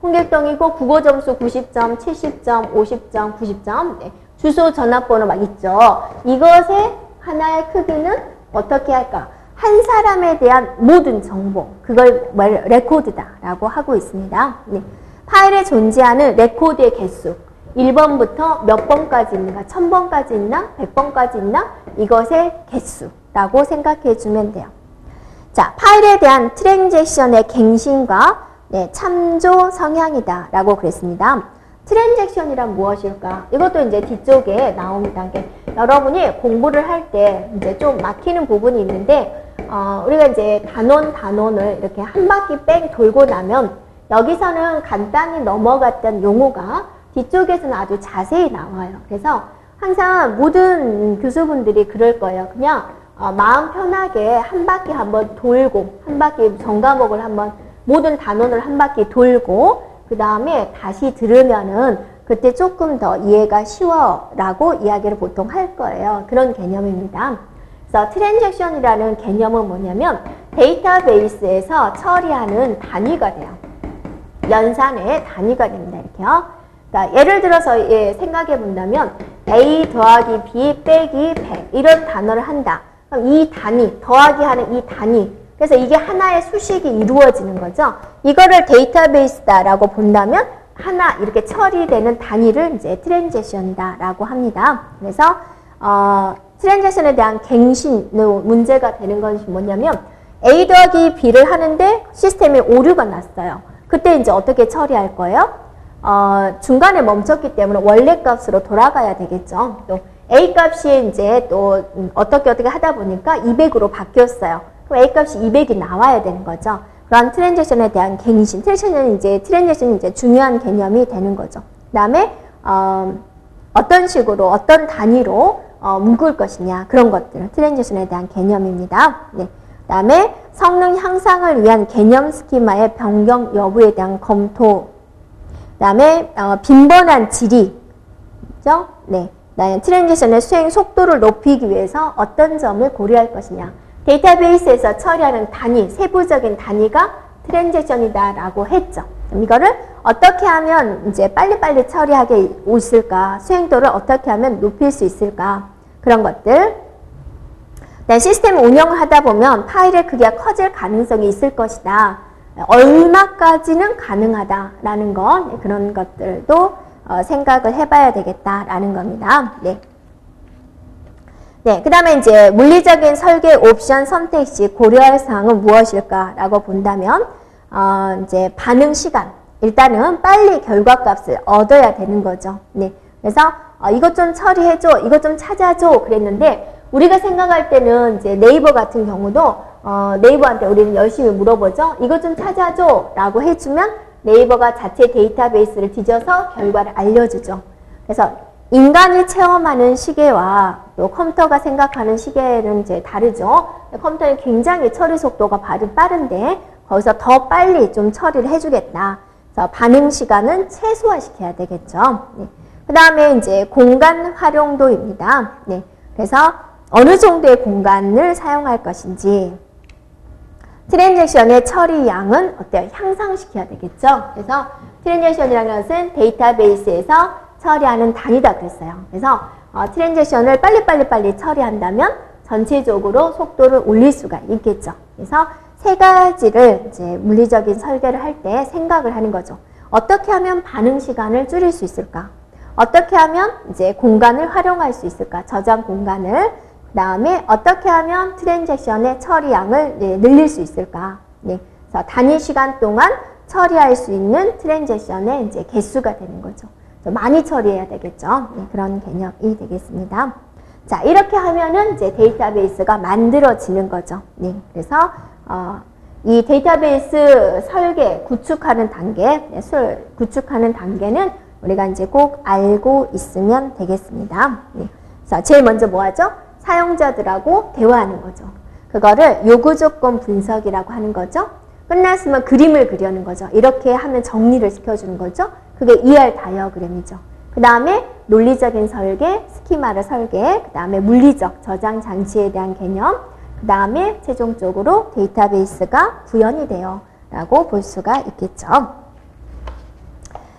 A: 홍길동이고 국어 점수 90점, 70점, 50점, 90점. 네. 주소, 전화번호 막 있죠. 이것의 하나의 크기는 어떻게 할까? 한 사람에 대한 모든 정보, 그걸 레코드다라고 하고 있습니다. 네. 파일에 존재하는 레코드의 개수, 1번부터 몇 번까지 있는가? 1000번까지 있나? 100번까지 있나? 이것의 개수라고 생각해 주면 돼요. 자, 파일에 대한 트랜잭션의 갱신과 참조 성향이다 라고 그랬습니다. 트랜잭션이란 무엇일까? 이것도 이제 뒤쪽에 나옵니다. 여러분이 공부를 할 때 이제 좀 막히는 부분이 있는데, 우리가 이제 단원을 이렇게 한 바퀴 뺑 돌고 나면 여기서는 간단히 넘어갔던 용어가 뒤쪽에서는 아주 자세히 나와요. 그래서 항상 모든 교수분들이 그럴 거예요. 그냥 마음 편하게 한 바퀴 한번 돌고, 한 바퀴 전과목을 한번 모든 단원을 한 바퀴 돌고 그 다음에 다시 들으면은 그때 조금 더 이해가 쉬워라고 이야기를 보통 할 거예요. 그런 개념입니다. 그래서 트랜잭션이라는 개념은 뭐냐면 데이터베이스에서 처리하는 단위가 돼요. 연산의 단위가 됩니다. 이렇게요. 그러니까 예를 들어서 생각해 본다면 A 더하기 B 빼기 100 이런 단어를 한다. 그럼 이 단위, 더하기 하는 이 단위, 그래서 이게 하나의 수식이 이루어지는 거죠. 이거를 데이터베이스다라고 본다면 하나 이렇게 처리되는 단위를 이제 트랜잭션이다라고 합니다. 그래서 트랜잭션에 대한 갱신 문제가 되는 것이 뭐냐면 A 더하기 B를 하는데 시스템에 오류가 났어요. 그때 이제 어떻게 처리할 거예요? 중간에 멈췄기 때문에 원래 값으로 돌아가야 되겠죠. 또 A 값이 이제 또 어떻게 하다 보니까 200으로 바뀌었어요. 그럼 A 값이 200이 나와야 되는 거죠. 그런 트랜잭션에 대한 갱신. 트랜잭션이 이제 중요한 개념이 되는 거죠. 그 다음에, 어떤 식으로, 어떤 단위로, 묶을 것이냐. 그런 것들. 트랜잭션에 대한 개념입니다. 네. 그 다음에 성능 향상을 위한 개념 스키마의 변경 여부에 대한 검토. 그 다음에, 빈번한 질의. 그죠? 네. 트랜잭션의 수행 속도를 높이기 위해서 어떤 점을 고려할 것이냐. 데이터베이스에서 처리하는 단위, 세부적인 단위가 트랜잭션이다라고 했죠. 이거를 어떻게 하면 이제 빨리빨리 처리하게 있을까? 수행도를 어떻게 하면 높일 수 있을까? 그런 것들. 시스템 운영을 하다 보면 파일의 크기가 커질 가능성이 있을 것이다. 얼마까지는 가능하다라는 것, 그런 것들도 생각을 해봐야 되겠다라는 겁니다. 네, 그 다음에 이제 물리적인 설계 옵션 선택 시 고려할 사항은 무엇일까라고 본다면, 이제 반응 시간. 일단은 빨리 결과값을 얻어야 되는 거죠. 네. 그래서, 이것 좀 처리해줘, 이것 좀 찾아줘 그랬는데, 우리가 생각할 때는 이제 네이버 같은 경우도, 네이버한테 우리는 열심히 물어보죠. 이것 좀 찾아줘 라고 해주면 네이버가 자체 데이터베이스를 뒤져서 결과를 알려주죠. 그래서 인간이 체험하는 시계와 또 컴퓨터가 생각하는 시계는 이제 다르죠. 컴퓨터는 굉장히 처리 속도가 빠른데 거기서 더 빨리 좀 처리를 해주겠다. 그래서 반응 시간은 최소화시켜야 되겠죠. 네. 그 다음에 이제 공간 활용도입니다. 네. 그래서 어느 정도의 공간을 사용할 것인지, 트랜잭션의 처리 양은 어때요? 향상시켜야 되겠죠. 그래서 트랜잭션이라는 것은 데이터베이스에서 처리하는 단위다 그랬어요. 그래서 트랜잭션을 빨리 처리한다면 전체적으로 속도를 올릴 수가 있겠죠. 그래서 세 가지를 이제 물리적인 설계를 할 때 생각을 하는 거죠. 어떻게 하면 반응 시간을 줄일 수 있을까? 어떻게 하면 이제 공간을 활용할 수 있을까? 저장 공간을. 그 다음에 어떻게 하면 트랜잭션의 처리량을 늘릴 수 있을까? 네. 그래서 단위 시간 동안 처리할 수 있는 트랜잭션의 이제 개수가 되는 거죠. 많이 처리해야 되겠죠. 네, 그런 개념이 되겠습니다. 자, 이렇게 하면은 이제 데이터베이스가 만들어지는 거죠. 네. 그래서 이 데이터베이스 설계, 구축하는 단계, 구축하는 단계는 우리가 이제 꼭 알고 있으면 되겠습니다. 네. 그래서 제일 먼저 뭐 하죠? 사용자들하고 대화하는 거죠. 그거를 요구조건 분석이라고 하는 거죠. 끝났으면 그림을 그려는 거죠. 이렇게 하면 정리를 시켜주는 거죠. 그게 ER 다이어그램이죠. 그 다음에 논리적인 설계, 스키마를 설계, 그 다음에 물리적 저장 장치에 대한 개념, 그 다음에 최종적으로 데이터베이스가 구현이 돼요 라고 볼 수가 있겠죠.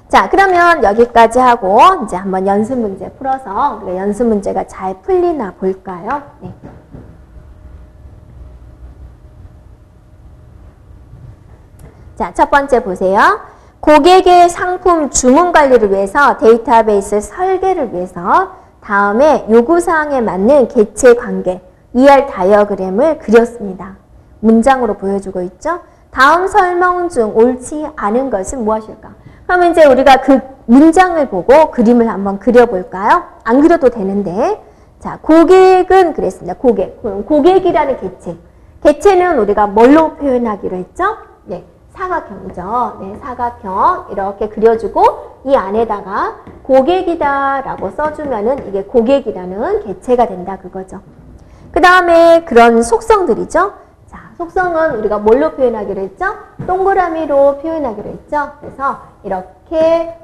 A: 자, 그러면 여기까지 하고 이제 한번 연습 문제 풀어서 우리가 연습 문제가 잘 풀리나 볼까요? 네. 자, 첫 번째 보세요. 고객의 상품 주문 관리를 위해서 데이터베이스 설계를 위해서 다음에 요구사항에 맞는 객체 관계 ER 다이어그램을 그렸습니다. 문장으로 보여주고 있죠. 다음 설명 중 옳지 않은 것은 무엇일까? 그럼 이제 우리가 그 문장을 보고 그림을 한번 그려볼까요? 안 그려도 되는데. 자, 고객은 그랬습니다. 고객이라는 객체. 객체는 우리가 뭘로 표현하기로 했죠? 네, 사각형이죠. 네, 사각형 이렇게 그려주고 이 안에다가 고객이다라고 써주면은 이게 고객이라는 객체가 된다 그거죠. 그 다음에 그런 속성들이죠. 자, 속성은 우리가 뭘로 표현하기로 했죠? 동그라미로 표현하기로 했죠. 그래서 이렇게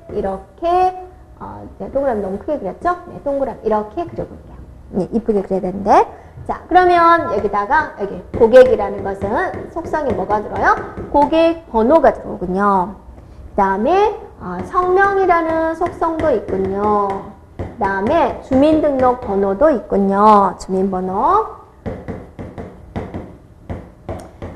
A: 동그라미 너무 크게 그렸죠? 네, 동그라미 이렇게 그려볼게요. 네, 이쁘게 그려야 되는데. 자, 그러면 여기다가 여기 고객이라는 것은 속성이 뭐가 들어요? 고객 번호가 들어오군요. 그 다음에 성명이라는 속성도 있군요. 그 다음에 주민등록번호도 있군요. 주민번호.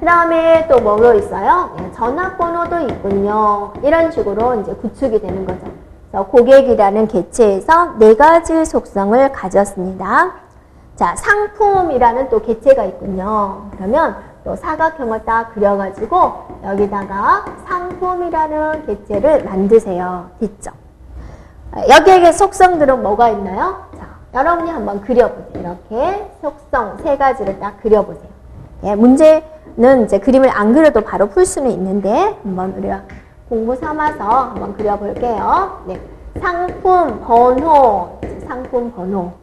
A: 그 다음에 또 뭐가 있어요? 전화번호도 있군요. 이런 식으로 이제 구축이 되는 거죠. 그래서 고객이라는 객체에서 4가지 속성을 가졌습니다. 자, 상품이라는 또 객체가 있군요. 그러면 또 사각형을 딱 그려가지고 여기다가 상품이라는 객체를 만드세요. 됐죠? 여기에 속성들은 뭐가 있나요? 자, 여러분이 한번 그려보세요. 이렇게 속성 3가지를 딱 그려보세요. 예, 문제는 이제 그림을 안 그려도 바로 풀 수는 있는데 한번 우리가 공부 삼아서 한번 그려볼게요. 네, 상품 번호,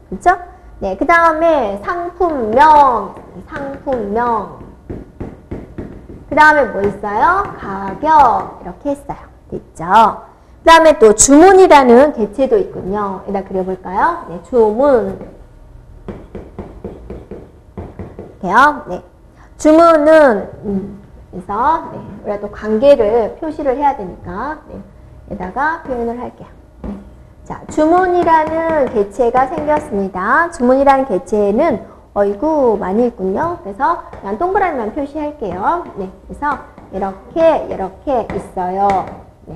A: 그렇죠? 네, 그 다음에 상품명. 그 다음에 뭐 있어요? 가격 이렇게 했어요. 됐죠? 그 다음에 또 주문이라는 객체도 있군요. 여기다 그려볼까요? 네, 주문. 이렇게요. 네. 주문은 그래서 네, 우리가 또 관계를 표시를 해야 되니까 네, 여기다가 표현을 할게요. 네. 자, 주문이라는 개체가 생겼습니다. 주문이라는 개체는 어이구 많이 있군요. 그래서 그냥 동그라미만 표시할게요. 네, 그래서 이렇게 있어요. 네.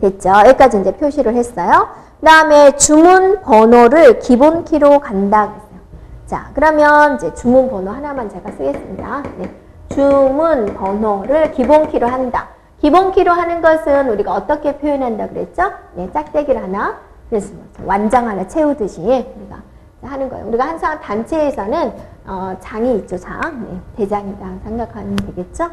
A: 됐죠? 여기까지 이제 표시를 했어요. 그 다음에 주문 번호를 기본 키로 간다 그랬어요. 자, 그러면 이제 주문 번호 하나만 제가 쓰겠습니다. 네. 주문 번호를 기본 키로 한다. 기본 키로 하는 것은 우리가 어떻게 표현한다 그랬죠? 네, 짝대기를 하나, 그래서 완장 하나 채우듯이 우리가 하는 거예요. 우리가 항상 단체에서는 장이 있죠, 장. 네, 대장이다 생각하면 되겠죠?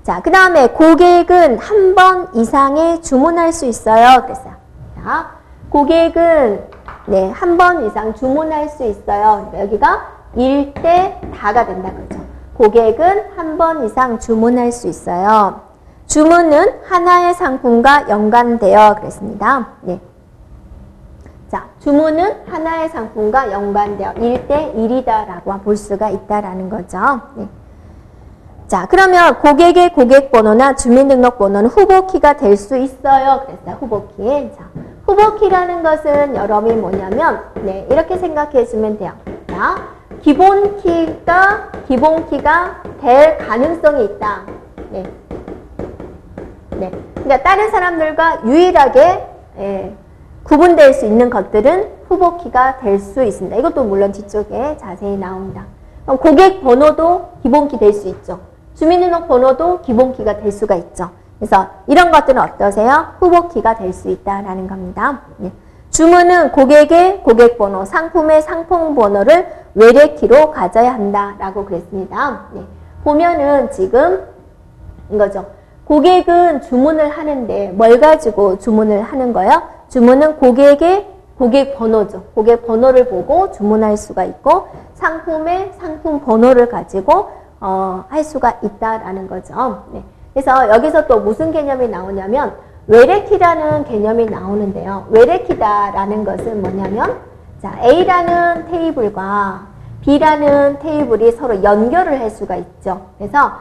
A: 자, 그 다음에 고객은 한 번 이상의 주문할 수 있어요. 그랬어요. 자, 고객은 네, 한 번 이상 주문할 수 있어요. 여기가 1대 다가 된다 그러죠. 고객은 한 번 이상 주문할 수 있어요. 주문은 하나의 상품과 연관되어 그랬습니다. 네. 자, 주문은 하나의 상품과 연관되어 1대 1이다라고 볼 수가 있다라는 거죠. 네. 자, 그러면 고객의 고객번호나 주민등록번호는 후보키가 될 수 있어요. 그랬어요. 후보키. 자, 후보키라는 것은 여러분이 뭐냐면, 네, 이렇게 생각해 주면 돼요. 자, 기본키가 될 가능성이 있다. 네. 네. 그러니까 다른 사람들과 유일하게 구분될 수 있는 것들은 후보키가 될 수 있습니다. 이것도 물론 뒤쪽에 자세히 나옵니다. 그럼 고객 번호도 기본키 될 수 있죠. 주민등록번호도 기본키가 될 수가 있죠. 그래서 이런 것들은 어떠세요? 후보키가 될 수 있다라는 겁니다. 네. 주문은 고객의 고객번호, 상품의 상품번호를 외래키로 가져야 한다라고 그랬습니다. 네. 보면은 지금 이거죠. 고객은 주문을 하는데 뭘 가지고 주문을 하는 거예요? 주문은 고객의 고객 번호죠. 고객 번호를 보고 주문할 수가 있고 상품의 상품 번호를 가지고 할 수가 있다라는 거죠. 네. 그래서 여기서 또 무슨 개념이 나오냐면 외래키라는 개념이 나오는데요. 외래키다라는 것은 뭐냐면 자, A라는 테이블과 B라는 테이블이 서로 연결을 할 수가 있죠. 그래서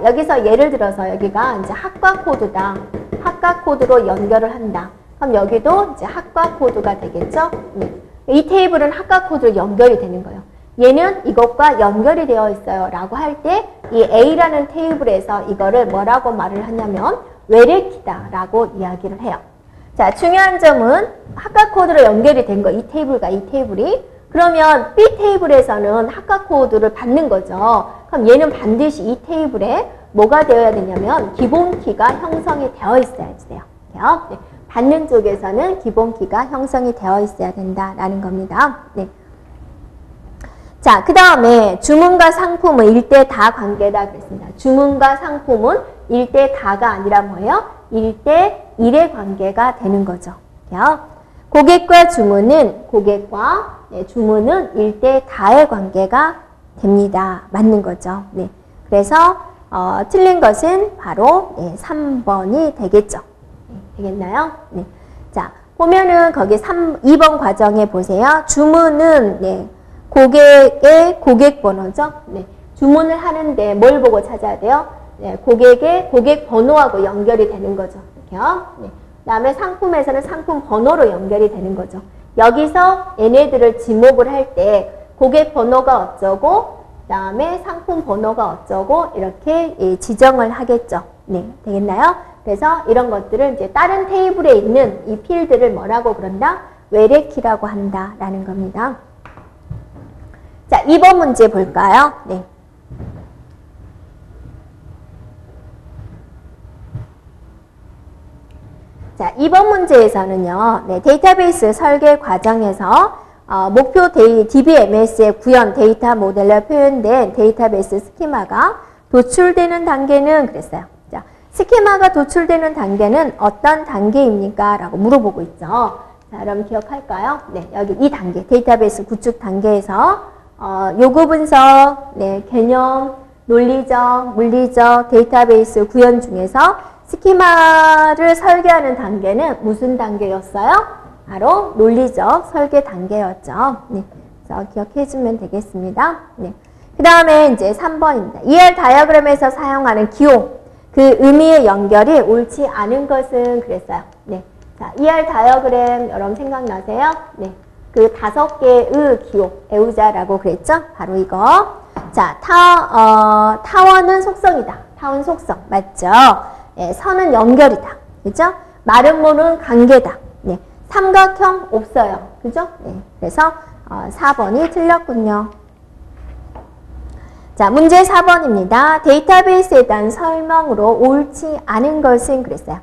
A: 여기서 예를 들어서 여기가 이제 학과 코드다. 학과 코드로 연결을 한다. 그럼 여기도 이제 학과 코드가 되겠죠. 네. 이 테이블은 학과 코드로 연결이 되는 거예요. 얘는 이것과 연결이 되어 있어요. 라고 할 때 이 A라는 테이블에서 이거를 뭐라고 말을 하냐면 외래키다 라고 이야기를 해요. 자, 중요한 점은 학과 코드로 연결이 된 거, 이 테이블과 이 테이블이. 그러면 B 테이블에서는 학과 코드를 받는 거죠. 그럼 얘는 반드시 이 테이블에 뭐가 되어야 되냐면 기본키가 형성이 되어 있어야지 돼요. 네. 받는 쪽에서는 기본키가 형성이 되어 있어야 된다라는 겁니다. 네. 자, 그 다음에 주문과 상품은 1대 다 관계다 그랬습니다. 주문과 상품은 1대 다가 아니라 뭐예요? 1대 1의 관계가 되는 거죠. 고객과 주문은 주문은 1대 다의 관계가 됩니다. 맞는 거죠. 네. 그래서 틀린 것은 바로 3번이 되겠죠. 네, 되겠나요? 네. 자, 보면은 거기 2번 과정에 보세요. 주문은 고객의 고객번호죠. 네. 주문을 하는데 뭘 보고 찾아야 돼요? 네. 고객의 고객 번호하고 연결이 되는 거죠. 이렇게요. 네. 그 다음에 상품에서는 상품 번호로 연결이 되는 거죠. 여기서 얘네들을 지목을 할 때 고객 번호가 어쩌고 그 다음에 상품 번호가 어쩌고 이렇게 지정을 하겠죠. 네, 되겠나요? 그래서 이런 것들을 이제 다른 테이블에 있는 이 필드를 뭐라고 그런다? 외래키라고 한다라는 겁니다. 자, 2번 문제 볼까요? 네. 자, 2번 문제에서는요, 데이터베이스 설계 과정에서 목표 DBMS의 구현 데이터 모델로 표현된 데이터베이스 스키마가 도출되는 단계는 그랬어요. 자, 스키마가 도출되는 단계는 어떤 단계입니까? 라고 물어보고 있죠. 자, 여러분 기억할까요? 네, 여기 이 단계, 데이터베이스 구축 단계에서 요구 분석, 개념, 논리적, 물리적 데이터베이스 구현 중에서 스키마를 설계하는 단계는 무슨 단계였어요? 바로 논리적 설계 단계였죠. 네, 그래서 기억해 주면 되겠습니다. 네. 그 그 다음에 이제 3번입니다. ER 다이어그램에서 사용하는 기호, 그 의미의 연결이 옳지 않은 것은 그랬어요. 네. 자, ER 다이어그램 여러분 생각나세요? 네. 그 5개의 기호, 애우자라고 그랬죠? 바로 이거. 자, 타원은 속성이다. 타원 속성. 맞죠? 네, 선은 연결이다. 그죠? 마름모는 관계다. 네. 삼각형 없어요. 그죠? 네. 그래서 4번이 틀렸군요. 자, 문제 4번입니다. 데이터베이스에 대한 설명으로 옳지 않은 것은 그랬어요.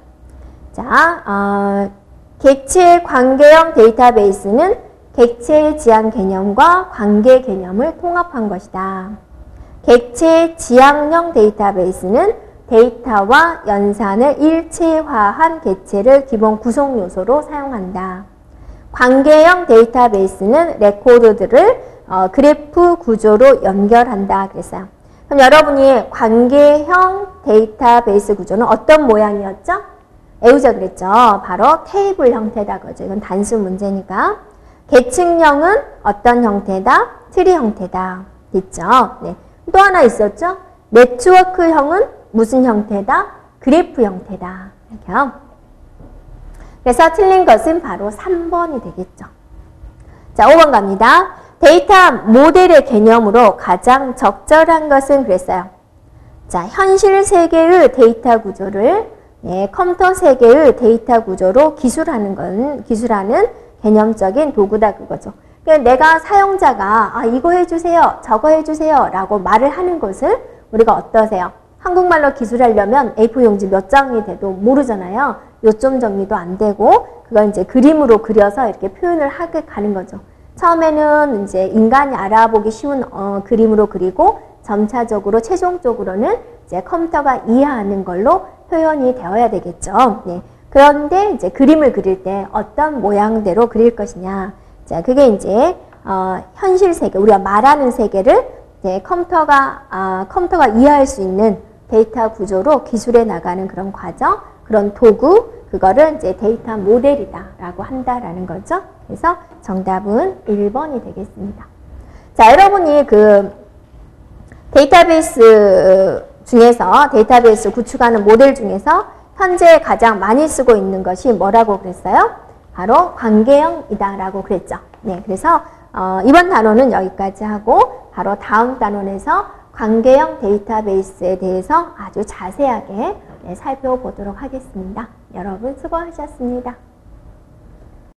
A: 자, 객체 관계형 데이터베이스는 객체 지향 개념과 관계 개념을 통합한 것이다. 객체 지향형 데이터베이스는 데이터와 연산을 일체화한 객체를 기본 구성 요소로 사용한다. 관계형 데이터베이스는 레코드들을 그래프 구조로 연결한다 그랬어요. 그럼 여러분이 관계형 데이터베이스 구조는 어떤 모양이었죠? 애우자 그랬죠. 바로 테이블 형태다 그죠. 이건 단순 문제니까. 계층형은 어떤 형태다? 트리 형태다. 됐죠? 네. 또 하나 있었죠? 네트워크형은 무슨 형태다? 그래프 형태다. 이렇게요. 그래서 틀린 것은 바로 3번이 되겠죠. 자, 5번 갑니다. 데이터 모델의 개념으로 가장 적절한 것은 그랬어요. 자, 현실 세계의 데이터 구조를 컴퓨터 세계의 데이터 구조로 기술하는 개념적인 도구다 그거죠. 그러니까 내가 사용자가 이거 해주세요, 저거 해주세요 라고 말을 하는 것을 우리가 어떠세요? 한국말로 기술하려면 A4 용지 몇 장이 돼도 모르잖아요. 요점 정리도 안 되고 그걸 이제 그림으로 그려서 이렇게 표현을 하게 가는 거죠. 처음에는 이제 인간이 알아보기 쉬운 그림으로 그리고 점차적으로 최종적으로는 이제 컴퓨터가 이해하는 걸로 표현이 되어야 되겠죠. 네. 그런데 이제 그림을 그릴 때 어떤 모양대로 그릴 것이냐. 자, 그게 이제 현실 세계, 우리가 말하는 세계를 이제 컴퓨터가 이해할 수 있는 데이터 구조로 기술해 나가는 그런 과정, 그런 도구, 그거를 이제 데이터 모델이다라고 한다라는 거죠. 그래서 정답은 1번이 되겠습니다. 자, 여러분이 그 데이터베이스 중에서 데이터베이스 구축하는 모델 중에서 현재 가장 많이 쓰고 있는 것이 뭐라고 그랬어요? 바로 관계형이다라고 그랬죠. 네, 그래서 이번 단원은 여기까지 하고 바로 다음 단원에서 관계형 데이터베이스에 대해서 아주 자세하게 살펴보도록 하겠습니다. 여러분 수고하셨습니다.